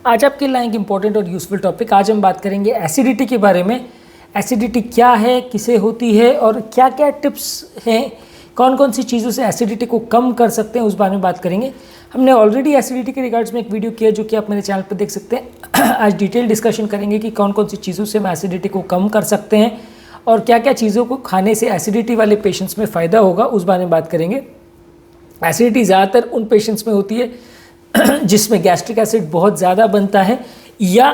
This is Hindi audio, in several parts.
आज आपके लिए एक इम्पॉर्टेंट और यूजफुल टॉपिक। आज हम बात करेंगे एसिडिटी के बारे में। एसिडिटी क्या है, किसे होती है और क्या क्या टिप्स हैं, कौन कौन सी चीज़ों से एसिडिटी को कम कर सकते हैं, उस बारे में बात करेंगे। हमने ऑलरेडी एसिडिटी के रिगार्ड्स में एक वीडियो किया जो कि आप मेरे चैनल पर देख सकते हैं। आज डिटेल डिस्कशन करेंगे कि कौन कौन सी चीज़ों से हम एसिडिटी को कम कर सकते हैं और क्या क्या चीज़ों को खाने से एसिडिटी वाले पेशेंट्स में फ़ायदा होगा, उस बारे में बात करेंगे। एसिडिटी ज़्यादातर उन पेशेंट्स में होती है जिसमें गैस्ट्रिक एसिड बहुत ज़्यादा बनता है या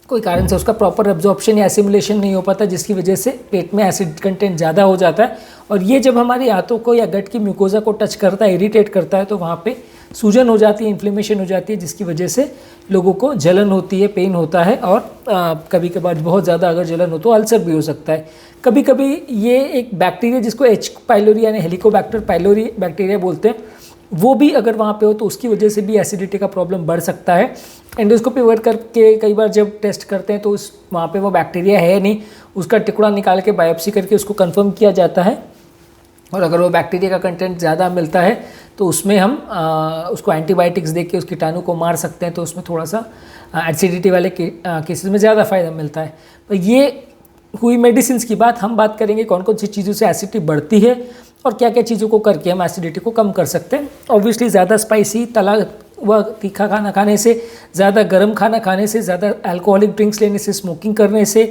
कोई कारण से उसका प्रॉपर एब्जॉर्प्शन या एसिमुलेशन नहीं हो पाता, जिसकी वजह से पेट में एसिड कंटेंट ज़्यादा हो जाता है। और ये जब हमारी आंतों को या गट की म्यूकोजा को टच करता है, इरिटेट करता है, तो वहाँ पे सूजन हो जाती है, इन्फ्लेमेशन हो जाती है, जिसकी वजह से लोगों को जलन होती है, पेन होता है और कभी कभार बहुत ज़्यादा अगर जलन हो तो अल्सर भी हो सकता है। कभी कभी ये एक बैक्टीरिया जिसको एच पाइलोरी यानी हेलिकोबैक्टर पाइलोरी बैक्टीरिया बोलते हैं, वो भी अगर वहाँ पे हो तो उसकी वजह से भी एसिडिटी का प्रॉब्लम बढ़ सकता है। एंडोस्कोपी वर्क करके कई बार जब टेस्ट करते हैं तो उस वहाँ पे वो बैक्टीरिया है नहीं, उसका टुकड़ा निकाल के बायोप्सी करके उसको कंफर्म किया जाता है। और अगर वो बैक्टीरिया का कंटेंट ज़्यादा मिलता है तो उसमें हम उसको एंटीबायोटिक्स दे के उस कीटाणु को मार सकते हैं, तो उसमें थोड़ा सा एसिडिटी वाले केसेस में ज़्यादा फ़ायदा मिलता है। तो ये हुई मेडिसिन की बात। हम बात करेंगे कौन कौन सी चीज़ों से एसिडिटी बढ़ती है और क्या क्या चीज़ों को करके हम एसिडिटी को कम कर सकते हैं। ऑब्वियसली ज़्यादा स्पाइसी तला हुआ तीखा खाना खाने से, ज़्यादा गर्म खाना खाने से, ज़्यादा अल्कोहलिक ड्रिंक्स लेने से, स्मोकिंग करने से,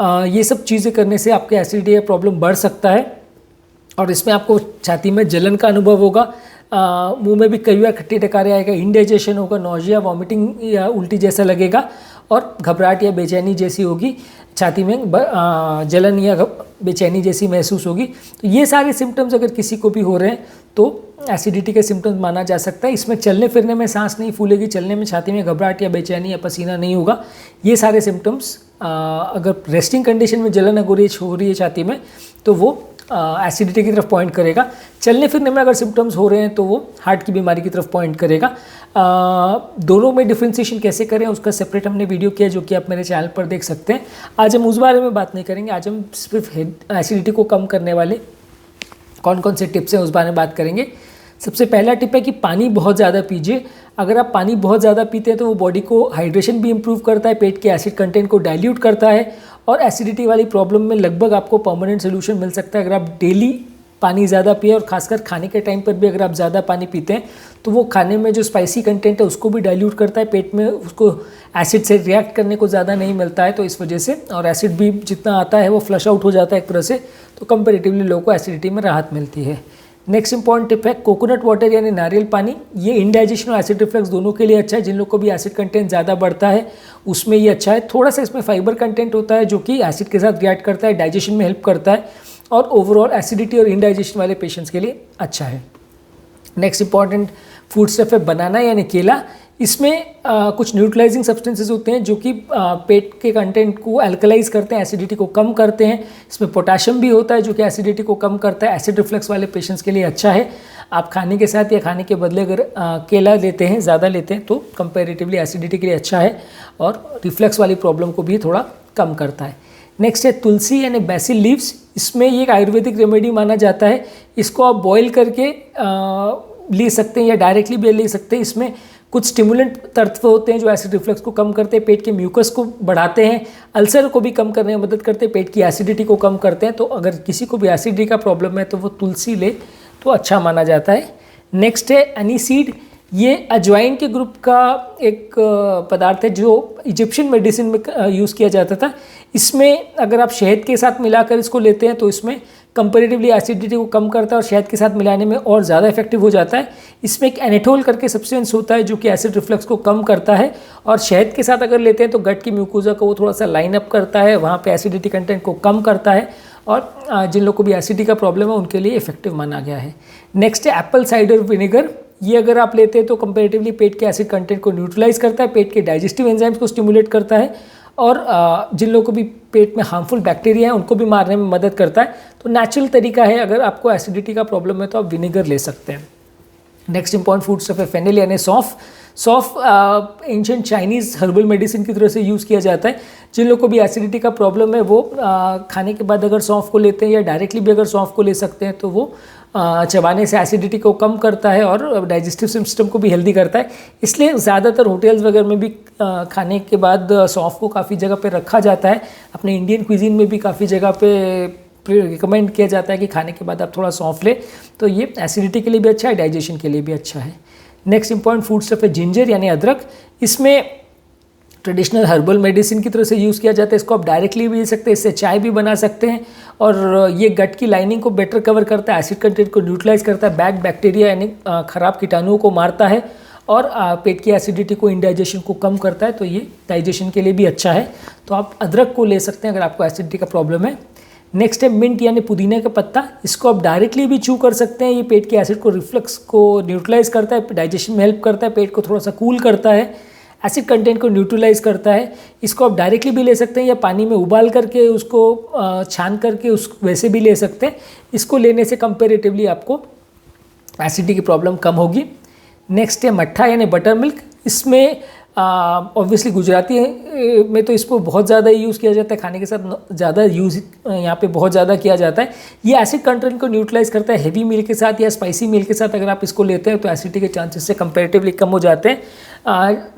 ये सब चीज़ें करने से आपके एसिडिटी का प्रॉब्लम बढ़ सकता है। और इसमें आपको छाती में जलन का अनुभव होगा, मुंह में भी कई बार खट्टी डकारे आएगा, इंडाइजेशन होगा, नोजिया, वॉमिटिंग या उल्टी जैसा लगेगा और घबराहट या बेचैनी जैसी होगी, छाती में जलन या बेचैनी जैसी महसूस होगी। तो ये सारे सिम्टम्स अगर किसी को भी हो रहे हैं तो एसिडिटी के सिम्टम्स माना जा सकता है। इसमें चलने फिरने में सांस नहीं फूलेगी, चलने में छाती में घबराहट या बेचैनी या पसीना नहीं होगा। ये सारे सिम्टम्स अगर रेस्टिंग कंडीशन में जलन हो रही है छाती में तो वो एसिडिटी की तरफ पॉइंट करेगा। चलने फिरने में अगर सिम्टम्स हो रहे हैं तो वो हार्ट की बीमारी की तरफ पॉइंट करेगा। दोनों में डिफ्रेंशिएशन कैसे करें उसका सेपरेट हमने वीडियो किया जो कि आप मेरे चैनल पर देख सकते हैं। आज हम उस बारे में बात नहीं करेंगे, आज हम सिर्फ एसिडिटी को कम करने वाले कौन कौन से टिप्स हैं उस बारे में बात करेंगे। सबसे पहला टिप है कि पानी बहुत ज़्यादा पीजिए। अगर आप पानी बहुत ज़्यादा पीते हैं तो वो बॉडी को हाइड्रेशन भी इम्प्रूव करता है, पेट के एसिड कंटेंट को डाइल्यूट करता है और एसिडिटी वाली प्रॉब्लम में लगभग आपको परमानेंट सोल्यूशन मिल सकता है अगर आप डेली पानी ज़्यादा पिए। और खासकर खाने के टाइम पर भी अगर आप ज़्यादा पानी पीते हैं तो वो खाने में जो स्पाइसी कंटेंट है उसको भी डाइल्यूट करता है, पेट में उसको एसिड से रिएक्ट करने को ज़्यादा नहीं मिलता है, तो इस वजह से और एसिड भी जितना आता है वो फ्लश आउट हो जाता है एक तरह से, तो कंपेरेटिवली लोगों को एसिडिटी में राहत मिलती है। नेक्स्ट इंपॉर्टेंट टिप है कोकोनट वाटर यानी नारियल पानी। ये इंडाइजेशन और एसिड रिफ्लक्स दोनों के लिए अच्छा है। जिन लोग को भी एसिड कंटेंट ज़्यादा बढ़ता है उसमें ये अच्छा है। थोड़ा सा इसमें फाइबर कंटेंट होता है जो कि एसिड के साथ रिएक्ट करता है, डाइजेशन में हेल्प करता है और ओवरऑल एसिडिटी और इंडाइजेशन वाले पेशेंट्स के लिए अच्छा है। नेक्स्ट इंपॉर्टेंट फूड स्टफ है बनाना यानी केला। इसमें कुछ न्यूट्रलाइजिंग सब्सटेंसेस होते हैं जो कि पेट के कंटेंट को अल्कलाइज करते हैं, एसिडिटी को कम करते हैं। इसमें पोटेशियम भी होता है जो कि एसिडिटी को कम करता है। एसिड रिफ्लक्स वाले पेशेंट्स के लिए अच्छा है। आप खाने के साथ या खाने के बदले अगर केला लेते हैं, ज़्यादा लेते हैं, तो कंपेरेटिवली एसिडिटी के लिए अच्छा है और रिफ्लक्स वाली प्रॉब्लम को भी थोड़ा कम करता है। नेक्स्ट है तुलसी यानी बेसिल लीव्स। इसमें ये एक आयुर्वेदिक रेमेडी माना जाता है। इसको आप बॉईल करके ले सकते हैं या डायरेक्टली भी ले सकते हैं। इसमें कुछ स्टिमुलेंट तत्व होते हैं जो एसिड रिफ्लक्स को कम करते हैं, पेट के म्यूकस को बढ़ाते हैं, अल्सर को भी कम करने में मदद करते हैं, पेट की एसिडिटी को कम करते हैं। तो अगर किसी को भी एसिडिटी का प्रॉब्लम है तो वो तुलसी ले तो अच्छा माना जाता है। नेक्स्ट है एनीसीड। ये अजवाइन के ग्रुप का एक पदार्थ है जो इजिप्शियन मेडिसिन में यूज़ किया जाता था। इसमें अगर आप शहद के साथ मिलाकर इसको लेते हैं तो इसमें कंपेरेटिवली एसिडिटी को कम करता है और शहद के साथ मिलाने में और ज़्यादा इफेक्टिव हो जाता है। इसमें एक एनेटोल करके सब्सटेंस होता है जो कि एसिड रिफ्लक्स को कम करता है और शहद के साथ अगर लेते हैं तो गट की म्यूकोजा को वो थोड़ा सा लाइन अप करता है, वहाँ पे एसिडिटी कंटेंट को कम करता है और जिन लोगों को भी एसिडिटी का प्रॉब्लम है उनके लिए इफेक्टिव माना गया है। नेक्स्ट है एप्पल साइडर विनेगर। ये अगर आप लेते हैं तो कंपेरेटिवली पेट के एसिड कंटेंट को न्यूट्रलाइज करता है, पेट के डाइजेस्टिव एंजाइम्स को स्टिमुलेट करता है और जिन लोगों को भी पेट में हार्मफुल बैक्टीरिया हैं उनको भी मारने में मदद करता है। तो नेचुरल तरीका है, अगर आपको एसिडिटी का प्रॉब्लम है तो आप विनेगर ले सकते हैं। नेक्स्ट इंपॉर्टेंट फूड स्टफ है फेनिल यानी सौंफ। सौंफ एंशिएंट चाइनीज़ हर्बल मेडिसिन की तरह से यूज़ किया जाता है। जिन लोगों को भी एसिडिटी का प्रॉब्लम है वो खाने के बाद अगर सौंफ को लेते हैं या डायरेक्टली भी अगर सौंफ को ले सकते हैं तो वो चबाने से एसिडिटी को कम करता है और डाइजेस्टिव सिस्टम को भी हेल्दी करता है। इसलिए ज़्यादातर होटल्स वगैरह में भी खाने के बाद सौंफ को काफ़ी जगह पे रखा जाता है। अपने इंडियन क्विजीन में भी काफ़ी जगह पे रिकमेंड किया जाता है कि खाने के बाद आप थोड़ा सौंफ ले, तो ये एसिडिटी के लिए भी अच्छा है, डाइजेशन के लिए भी अच्छा है। नेक्स्ट इंपॉर्टेंट फूड स्टफ है जिंजर यानी अदरक। इसमें ट्रेडिशनल हर्बल मेडिसिन की तरह से यूज़ किया जाता है। इसको आप डायरेक्टली भी ले सकते हैं, इससे चाय भी बना सकते हैं और ये गट की लाइनिंग को बेटर कवर करता है, एसिड कंटेंट को न्यूट्रलाइज करता है, बैड बैक्टीरिया यानी ख़राब कीटाणुओं को मारता है और पेट की एसिडिटी को, इंडाइजेशन को कम करता है। तो ये डाइजेशन के लिए भी अच्छा है। तो आप अदरक को ले सकते हैं अगर आपको एसिडिटी का प्रॉब्लम है। नेक्स्ट है मिंट यानी पुदीने का पत्ता। इसको आप डायरेक्टली भी चू कर सकते हैं। ये पेट के एसिड को, रिफ्लक्स को न्यूट्रलाइज करता है, डाइजेशन में हेल्प करता है, पेट को थोड़ा सा कूल करता है, एसिड कंटेंट को न्यूट्रलाइज करता है। इसको आप डायरेक्टली भी ले सकते हैं या पानी में उबाल करके उसको छान करके वैसे भी ले सकते हैं। इसको लेने से कंपेरेटिवली आपको एसिडिटी की प्रॉब्लम कम होगी। नेक्स्ट है मट्ठा यानी बटर मिल्क। इसमें ऑब्वियसली गुजराती में तो इसको बहुत ज़्यादा यूज़ किया जाता है, खाने के साथ ज़्यादा यूज़ यहाँ पे बहुत ज़्यादा किया जाता है। ये एसिड कंटेंट को न्यूट्रलाइज करता है। हेवी मील के साथ या स्पाइसी मील के साथ अगर आप इसको लेते हैं तो एसिडिटी के चांसेस से कंपैरेटिवली कम हो जाते हैं।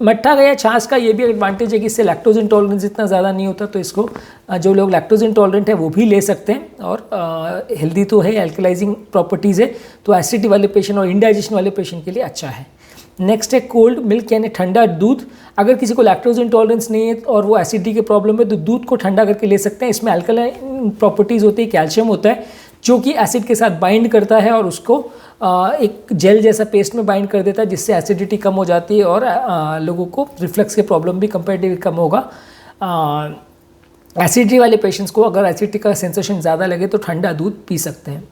मट्ठा का या छाछ का ये भी एडवांटेज है कि इससे लैक्टोज इंटॉलरेंस इतना ज़्यादा नहीं होता, तो इसको जो लोग लैक्टोज इंटॉलरेंट है वो भी ले सकते हैं और हेल्दी तो है, एल्कलाइजिंग प्रॉपर्टीज़ है, तो एसिडिटी वाले पेशेंट और इंडाइजेशन वाले पेशेंट के लिए अच्छा है। नेक्स्ट है कोल्ड मिल्क यानी ठंडा दूध। अगर किसी को लैक्टोज इंटॉलरेंस नहीं है और वो एसिडिटी के प्रॉब्लम है तो दूध को ठंडा करके ले सकते हैं। इसमें अल्कलाइन प्रॉपर्टीज़ होती है, कैल्शियम होता है जो कि एसिड के साथ बाइंड करता है और उसको एक जेल जैसा पेस्ट में बाइंड कर देता है, जिससे एसिडिटी कम हो जाती है और लोगों को रिफ्लक्स के प्रॉब्लम भी कंपैरेटिवली कम होगा। एसिडिटी वाले पेशेंट्स को अगर एसिडिटी का सेंसेशन ज़्यादा लगे तो ठंडा दूध पी सकते हैं।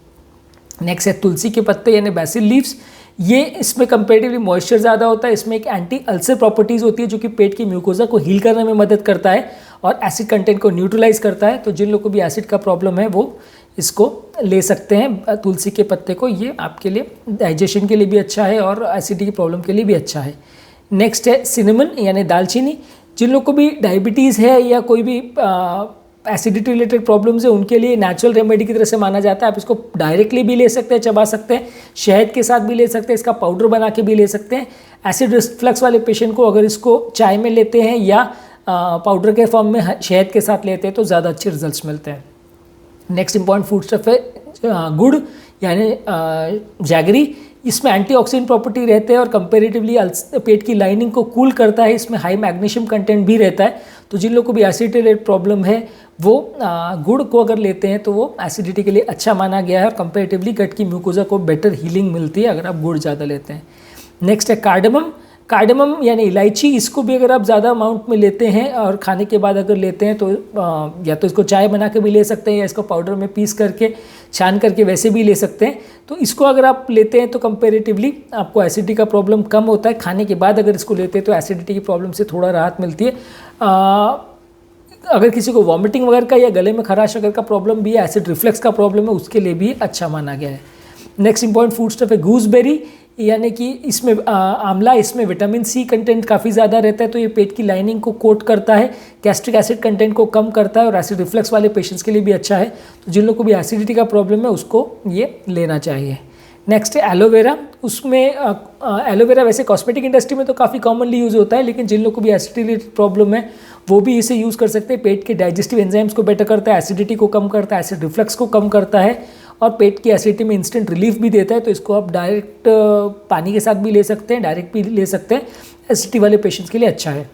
नेक्स्ट है तुलसी के पत्ते यानी बेसिल लीव्स। ये इसमें कंपेरेटिवली मॉइस्चर ज़्यादा होता है। इसमें एक एंटी अल्सर प्रॉपर्टीज़ होती है जो कि पेट की म्यूकोजा को हील करने में मदद करता है और एसिड कंटेंट को न्यूट्रलाइज करता है। तो जिन लोगों को भी एसिड का प्रॉब्लम है वो इसको ले सकते हैं, तुलसी के पत्ते को। ये आपके लिए डाइजेशन के लिए भी अच्छा है और एसिडिटी की प्रॉब्लम के लिए भी अच्छा है। नेक्स्ट है सिनेमन यानी दालचीनी। जिन लोगों को भी डायबिटीज़ है या कोई भी एसिडिटी रिलेटेड प्रॉब्लम्स है उनके लिए नेचुरल रेमेडी की तरह से माना जाता है। आप इसको डायरेक्टली भी ले सकते हैं, चबा सकते हैं, शहद के साथ भी ले सकते हैं, इसका पाउडर बना के भी ले सकते हैं। एसिड रिफ्लक्स वाले पेशेंट को अगर इसको चाय में लेते हैं या पाउडर के फॉर्म में शहद के साथ लेते हैं तो ज़्यादा अच्छे रिजल्ट्स मिलते हैं। नेक्स्ट इंपॉर्टेंट फूड स्टफ है गुड़ यानी जैगरी। इसमें एंटीऑक्सीडेंट प्रॉपर्टी रहते हैं और कंपैरेटिवली पेट की लाइनिंग को कूल करता है। इसमें हाई मैग्नीशियम कंटेंट भी रहता है। तो जिन लोगों को भी एसिडिटी रिलेटेड प्रॉब्लम है वो गुड़ को अगर लेते हैं तो वो एसिडिटी के लिए अच्छा माना गया है और कंपैरेटिवली गट की म्यूकोजा को बेटर हीलिंग मिलती है अगर आप गुड़ ज़्यादा लेते हैं। नेक्स्ट है कार्डमम। कार्डमम यानी इलायची। इसको भी अगर आप ज़्यादा अमाउंट में लेते हैं और खाने के बाद अगर लेते हैं तो या तो इसको चाय बना के भी ले सकते हैं या इसको पाउडर में पीस करके छान करके वैसे भी ले सकते हैं। तो इसको अगर आप लेते हैं तो कंपैरेटिवली आपको एसिडिटी का प्रॉब्लम कम होता है। खाने के बाद अगर इसको लेते हैं तो एसिडिटी की प्रॉब्लम से थोड़ा राहत मिलती है। अगर किसी को वॉमिटिंग वगैरह का या गले में खराश वगैरह का प्रॉब्लम भी है, एसिड रिफ्लक्स का प्रॉब्लम है, उसके लिए भी अच्छा माना गया है। नेक्स्ट इंपॉर्टेंट फूड स्टफ है गूसबेरी यानी कि इसमें आंवला। इसमें विटामिन सी कंटेंट काफ़ी ज़्यादा रहता है, तो ये पेट की लाइनिंग को कोट करता है, गैस्ट्रिक एसिड कंटेंट को कम करता है और एसिड रिफ्लक्स वाले पेशेंट्स के लिए भी अच्छा है। तो जिन लोगों को भी एसिडिटी का प्रॉब्लम है उसको ये लेना चाहिए। नेक्स्ट है एलोवेरा। उसमें एलोवेरा वैसे कॉस्मेटिक इंडस्ट्री में तो काफ़ी कॉमनली यूज़ होता है, लेकिन जिन लोगों को भी एसिडिटी प्रॉब्लम है वो भी इसे यूज़ कर सकते हैं। पेट के डाइजेस्टिव एंजाइम्स को बेटर करता है, एसिडिटी को कम करता है, एसिड रिफ्लक्स को कम करता है और पेट की एसिडिटी में इंस्टेंट रिलीफ भी देता है। तो इसको आप डायरेक्ट पानी के साथ भी ले सकते हैं, डायरेक्ट भी ले सकते हैं, एसिडिटी वाले पेशेंट्स के लिए अच्छा है।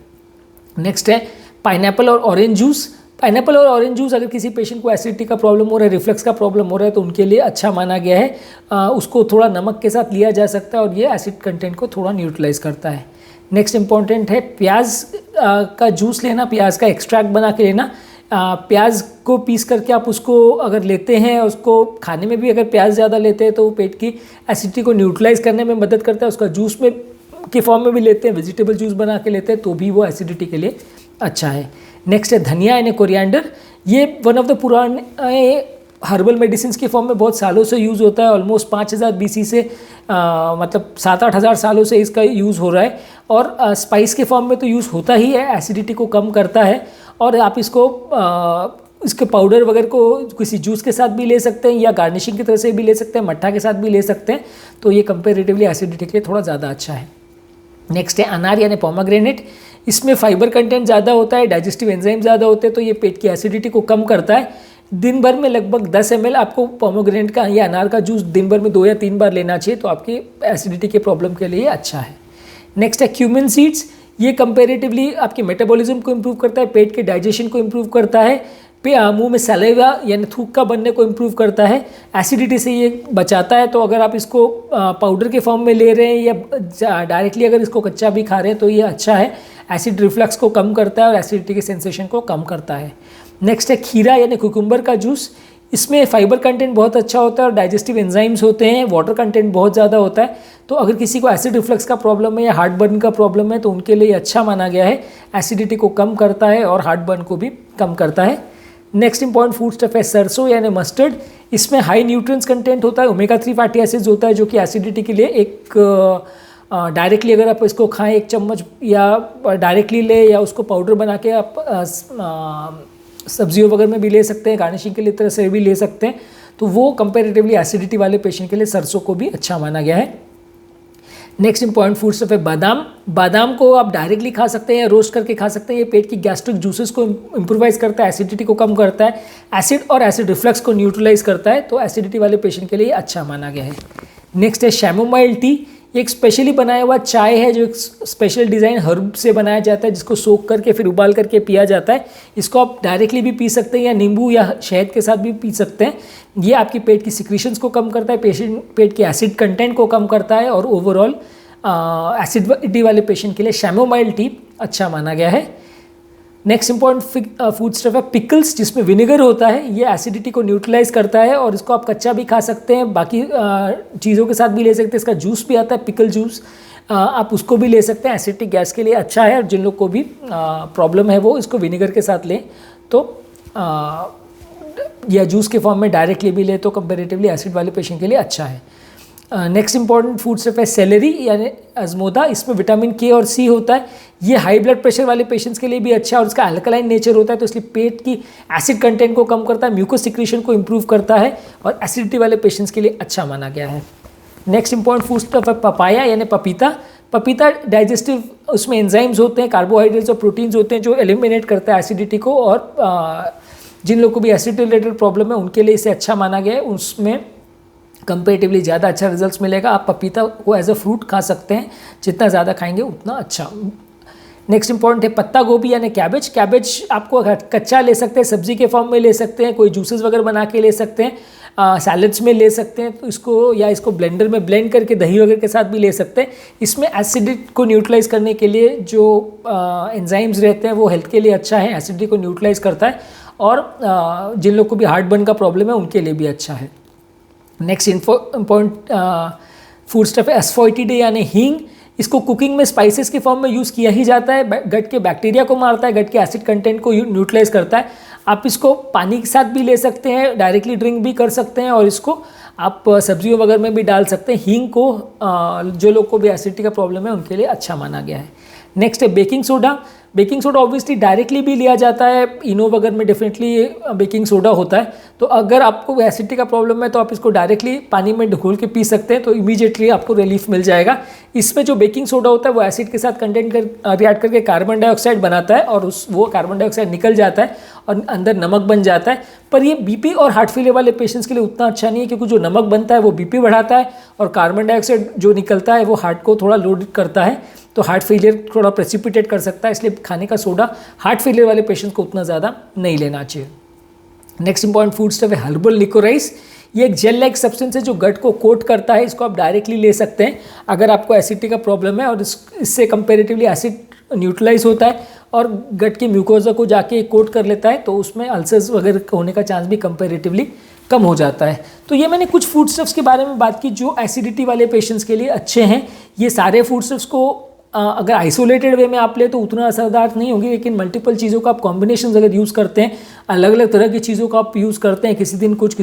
नेक्स्ट है पाइनएप्पल और ऑरेंज जूस। पाइनएप्पल और ऑरेंज जूस अगर किसी पेशेंट को एसिडिटी का प्रॉब्लम हो रहा है, रिफ्लक्स का प्रॉब्लम हो रहा है तो उनके लिए अच्छा माना गया है। उसको थोड़ा नमक के साथ लिया जा सकता है और ये एसिड कंटेंट को थोड़ा न्यूट्रलाइज करता है। नेक्स्ट इंपॉर्टेंट है प्याज का जूस लेना, प्याज का एक्सट्रैक्ट बना के लेना। प्याज को पीस करके आप उसको अगर लेते हैं, उसको खाने में भी अगर प्याज ज़्यादा लेते हैं तो वो पेट की एसिडिटी को न्यूट्रलाइज करने में मदद करता है। उसका जूस में के फॉर्म में भी लेते हैं, वेजिटेबल जूस बना के लेते हैं तो भी वो एसिडिटी के लिए अच्छा है। नेक्स्ट है धनिया यानी कोरिएंडर। ये वन ऑफ द पुराने हर्बल मेडिसिन के फॉर्म में बहुत सालों से यूज़ होता है, ऑलमोस्ट 5000 BC से मतलब 7-8 हज़ार सालों से इसका यूज़ हो रहा है। और स्पाइस के फॉर्म में तो यूज़ होता ही है, एसिडिटी को कम करता है। और आप इसको इसके पाउडर वगैरह को किसी जूस के साथ भी ले सकते हैं या गार्निशिंग की तरह से भी ले सकते हैं, मट्ठा के साथ भी ले सकते हैं। तो ये कंपेरेटिवली एसिडिटी के लिए थोड़ा ज़्यादा अच्छा है। नेक्स्ट है अनार यानी पोमेग्रेनेट। इसमें फाइबर कंटेंट ज़्यादा होता है, डाइजेस्टिव एंजाइम ज़्यादा होते हैं, तो ये पेट की एसिडिटी को कम करता है। दिन भर में लगभग 10 ml आपको पोमेग्रेनेट का या अनार का जूस दिन भर में 2 या 3 बार लेना चाहिए, तो आपकी एसिडिटी के प्रॉब्लम के लिए अच्छा है। नेक्स्ट है क्यूमिन सीड्स। ये कंपेरेटिवली आपके मेटाबॉलिज्म को इम्प्रूव करता है, पेट के डाइजेशन को इम्प्रूव करता है, मुंह में सलेवा यानी थूक का बनने को इम्प्रूव करता है, एसिडिटी से ये बचाता है। तो अगर आप इसको पाउडर के फॉर्म में ले रहे हैं या डायरेक्टली अगर इसको कच्चा भी खा रहे हैं तो ये अच्छा है, एसिड रिफ्लक्स को कम करता है और एसिडिटी के सेंसेशन को कम करता है। नेक्स्ट है खीरा यानी कुकुम्बर का जूस। इसमें फाइबर कंटेंट बहुत अच्छा होता है और डाइजेस्टिव एंजाइम्स होते हैं, वाटर कंटेंट बहुत ज़्यादा होता है। तो अगर किसी को एसिड रिफ्लक्स का प्रॉब्लम है या हार्ट बर्न का प्रॉब्लम है तो उनके लिए अच्छा माना गया है, एसिडिटी को कम करता है और हार्ट बर्न को भी कम करता है। नेक्स्ट इंपॉर्टेंट फूड स्टफ है सरसों यानी मस्टर्ड। इसमें हाई न्यूट्रिएंट्स कंटेंट होता है, ओमेगा 3 फैटी एसिड्स होता है, जो कि एसिडिटी के लिए एक डायरेक्टली अगर आप इसको खाएं 1 चम्मच या डायरेक्टली ले या उसको पाउडर बना के आप सब्जियों वगैरह में भी ले सकते हैं, गार्निशिंग के लिए तरह से भी ले सकते हैं। तो वो कंपेरेटिवली एसिडिटी वाले पेशेंट के लिए सरसों को भी अच्छा माना गया है। नेक्स्ट इंपॉर्टेंट फूड स्टफ है बादाम। बादाम को आप डायरेक्टली खा सकते हैं या रोस्ट करके खा सकते हैं। ये पेट की गैस्ट्रिक जूसेस को इम्प्रोवाइज करता है, एसिडिटी को कम करता है, एसिड और एसिड रिफ्लक्स को न्यूट्रलाइज करता है। तो एसिडिटी वाले पेशेंट के लिए अच्छा माना गया है। नेक्स्ट है शैमोमाइल टी। एक स्पेशली बनाया हुआ चाय है जो एक स्पेशल डिज़ाइन हर्ब से बनाया जाता है, जिसको सोख करके फिर उबाल करके पिया जाता है। इसको आप डायरेक्टली भी पी सकते हैं या नींबू या शहद के साथ भी पी सकते हैं। ये आपकी पेट की सिक्रीशंस को कम करता है, पेट के एसिड कंटेंट को कम करता है और ओवरऑल एसिडिटी वाले पेशेंट के लिए शैमोमाइल टी अच्छा माना गया है। नेक्स्ट इंपॉर्टेंट फूड स्टफ है पिकल्स, जिसमें विनेगर होता है। ये एसिडिटी को न्यूट्रलाइज करता है और इसको आप कच्चा भी खा सकते हैं, बाकी चीज़ों के साथ भी ले सकते हैं। इसका जूस भी आता है पिकल जूस, आप उसको भी ले सकते हैं, एसिडिक गैस के लिए अच्छा है। और जिन लोग को भी प्रॉब्लम है वो इसको विनेगर के साथ लें तो या जूस के फॉर्म में डायरेक्टली भी ले तो कंपेरेटिवली एसिड वाले पेशेंट के लिए अच्छा है। नेक्स्ट इंपॉर्टेंट फूड स्टफ है सेलेरी यानी अजमोदा। इसमें विटामिन के और सी होता है। ये हाई ब्लड प्रेशर वाले पेशेंट्स के लिए भी अच्छा है और इसका अल्कलाइन नेचर होता है, तो इसलिए पेट की एसिड कंटेंट को कम करता है, म्यूकस सिक्रीशन को इम्प्रूव करता है और एसिडिटी वाले पेशेंट्स के लिए अच्छा माना गया है। नेक्स्ट इंपॉर्टेंट फूड स्टफ है पपाया यानी पपीता। पपीता डाइजेस्टिव उसमें एंजाइम्स होते हैं, कार्बोहाइड्रेट्स और प्रोटीन्स होते हैं जो एलिमिनेट करता है एसिडिटी को। और जिन लोगों को भी एसिड रिलेटेड प्रॉब्लम है उनके लिए इसे अच्छा माना गया है, उसमें कंपेरेटिवली ज़्यादा अच्छा रिजल्ट्स मिलेगा। आप पपीता को एज अ फ्रूट खा सकते हैं, जितना ज़्यादा खाएंगे उतना अच्छा। नेक्स्ट इंपॉर्टेंट है पत्ता गोभी यानी कैबेज। कैबेज आपको कच्चा ले सकते हैं, सब्जी के फॉर्म में ले सकते हैं, कोई जूसेस वगैरह बना के ले सकते हैं, सैलड्स में ले सकते हैं। तो इसको ब्लेंडर में ब्लेंड करके दही वगैरह के साथ भी ले सकते हैं। इसमें एसिडिटी को न्यूट्रलाइज करने के लिए जो एंजाइम्स रहते हैं वो हेल्थ के लिए अच्छा है, एसिडिटी को न्यूट्रलाइज करता है और जिन लोग को भी हार्ट बर्न का प्रॉब्लम है उनके लिए भी अच्छा है। नेक्स्ट इंपॉर्टेंट फूड स्टफ है एस्फोइटिडे यानी हींग। इसको कुकिंग में स्पाइसेस के फॉर्म में यूज़ किया ही जाता है, गट के बैक्टीरिया को मारता है, गट के एसिड कंटेंट को न्यूट्रलाइज करता है। आप इसको पानी के साथ भी ले सकते हैं, डायरेक्टली ड्रिंक भी कर सकते हैं और इसको आप सब्जियों वगैरह में भी डाल सकते हैं। हींग को जो लोग को भी एसिडिटी का प्रॉब्लम है उनके लिए अच्छा माना गया है। नेक्स्ट है baking soda. Baking soda obviously directly भी लिया जाता है, इनो वगैरह में डेफिनेटली बेकिंग सोडा होता है। तो अगर आपको एसिडिटी का प्रॉब्लम है तो आप इसको डायरेक्टली पानी में घोल के पी सकते हैं, तो इमीडिएटली आपको रिलीफ मिल जाएगा। इसमें जो बेकिंग सोडा होता है वो एसिड के साथ रिएक्ट करके कार्बन डाइऑक्साइड बनाता है और वो कार्बन डाइऑक्साइड निकल जाता है और अंदर नमक बन जाता है। पर ये बीपी और हार्ट फेलियर वाले पेशेंट्स के लिए उतना अच्छा नहीं है, क्योंकि जो नमक बनता है वो बीपी बढ़ाता है और कार्बन डाइऑक्साइड जो निकलता है वो हार्ट को थोड़ा लोड करता है, तो हार्ट फेलियर थोड़ा प्रेसिपिटेट कर सकता है। इसलिए खाने का सोडा हार्ट फेलियर वाले पेशेंट्स को उतना ज़्यादा नहीं लेना चाहिए। नेक्स्ट इंपॉर्टेंट फूड स्टफ है हर्बल लिकोराइस। ये एक जेल लाइक सब्सटेंस है जो गट को कोट करता है। इसको आप डायरेक्टली ले सकते हैं अगर आपको एसिडिटी का प्रॉब्लम है और इससे कंपेरेटिवली एसिड न्यूट्रलाइज होता है और गट के म्यूकोजा को जाके कोट कर लेता है, तो उसमें अल्सर्स वगैरह होने का चांस भी कंपेरेटिवली कम हो जाता है। तो ये मैंने कुछ फूड स्टफ्स के बारे में बात की जो एसिडिटी वाले पेशेंट्स के लिए अच्छे हैं। ये सारे फूड स्टफ्स को अगर आइसोलेटेड वे में आप ले तो उतना असरदार नहीं होगी, लेकिन मल्टीपल चीज़ों का आप कॉम्बिनेशन अगर यूज़ करते हैं, अलग अलग तरह की चीज़ों का आप यूज़ करते हैं, किसी दिन कुछ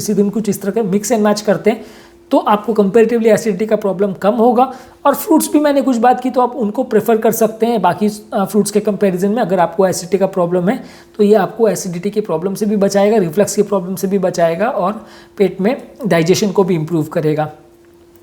इस तरह के मिक्स एंड मैच करते हैं, तो आपको कंपेरेटिवली एसिडिटी का प्रॉब्लम कम होगा। और फ्रूट्स भी मैंने कुछ बात की तो आप उनको प्रेफर कर सकते हैं बाकी फ्रूट्स के कंपैरिजन में। अगर आपको एसिडिटी का प्रॉब्लम है तो ये आपको एसिडिटी की प्रॉब्लम से भी बचाएगा, रिफ्लक्स की प्रॉब्लम से भी बचाएगा और पेट में डाइजेशन को भी इम्प्रूव करेगा।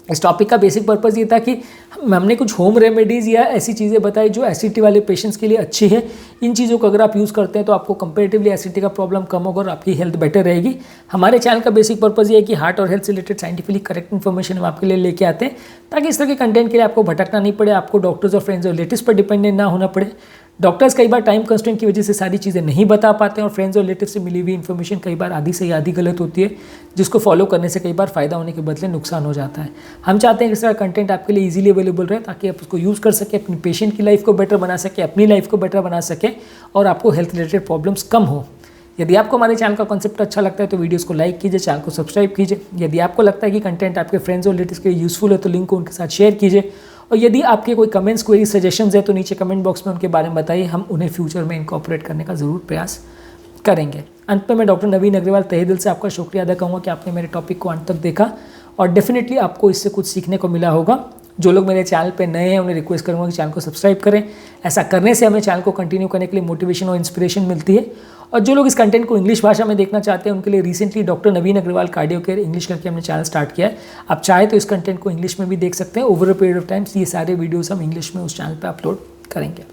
इस टॉपिक का बेसिक पर्पज़ ये था कि हमने कुछ होम रेमेडीज़ या ऐसी चीज़ें बताई जो एसिडिटी वाले पेशेंट्स के लिए अच्छी है। इन चीज़ों को अगर आप यूज़ करते हैं तो आपको कंपेरेटिवली एसिडिटी का प्रॉब्लम कम होगा और आपकी हेल्थ बेटर रहेगी। हमारे चैनल का बेसिक पर्पज़ ये है कि हार्ट और हेल्थ से रिलेटेड साइंटिफिकली करेक्ट इन्फॉर्मेशन हम आपके लिए लेके आते हैं, ताकि इस तरह के कंटेंट के लिए आपको भटकना नहीं पड़े, आपको डॉक्टर्स और फ्रेंड्स और रिलेटिव्स पर डिपेंडेंट ना होना पड़े। डॉक्टर्स कई बार टाइम कंस्ट्रेंट की वजह से सारी चीज़ें नहीं बता पाते हैं और फ्रेंड्स और रिलेटिव से मिली हुई इन्फॉर्मेशन कई बार आधी से आधी गलत होती है, जिसको फॉलो करने से कई बार फ़ायदा होने के बदले नुकसान हो जाता है। हम चाहते हैं कि इस तरह कंटेंट आपके लिए इजीली अवेलेबल रहे, ताकि आप उसको यूज़ कर सकें, अपनी पेशेंट की लाइफ को बेटर बना सकें, अपनी लाइफ को बेटर बना सकें और आपको हेल्थ रिलेटेड प्रॉब्लम्स कम हो। यदि आपको हमारे चैनल का कॉन्सेप्ट अच्छा लगता है तो वीडियोस को लाइक कीजिए, चैनल को सब्सक्राइब कीजिए। यदि आपको लगता है कि कंटेंट आपके फ्रेंड्स और रिलेटिव्स के लिए यूज़फुल है तो लिंक को उनके साथ शेयर कीजिए। और यदि आपके कोई कमेंट्स, क्वेरी, सजेशंस है तो नीचे कमेंट बॉक्स में उनके बारे में बताइए, हम उन्हें फ्यूचर में इनकॉर्पोरेट करने का ज़रूर प्रयास करेंगे। अंत में मैं डॉक्टर नवीन अग्रवाल तहे दिल से आपका शुक्रिया अदा करूँगा कि आपने मेरे टॉपिक को अंत तक देखा और डेफिनेटली आपको इससे कुछ सीखने को मिला होगा। जो लोग मेरे चैनल पे नए हैं उन्हें रिक्वेस्ट करूँगा कि चैनल को सब्सक्राइब करें। ऐसा करने से हमें चैनल को कंटिन्यू करने के लिए मोटिवेशन और इंस्पिरेशन मिलती है। और जो लोग इस कंटेंट को इंग्लिश भाषा में देखना चाहते हैं उनके लिए रिसेंटली डॉक्टर नवीन अग्रवाल कार्डियो केयर इंग्लिश करके हमने चैनल स्टार्ट किया है। आप चाहे तो इस कंटेंट को इंग्लिश में भी देख सकते हैं। Over a period of times ये सारे वीडियोस हम इंग्लिश में उस चैनल पर अपलोड करेंगे।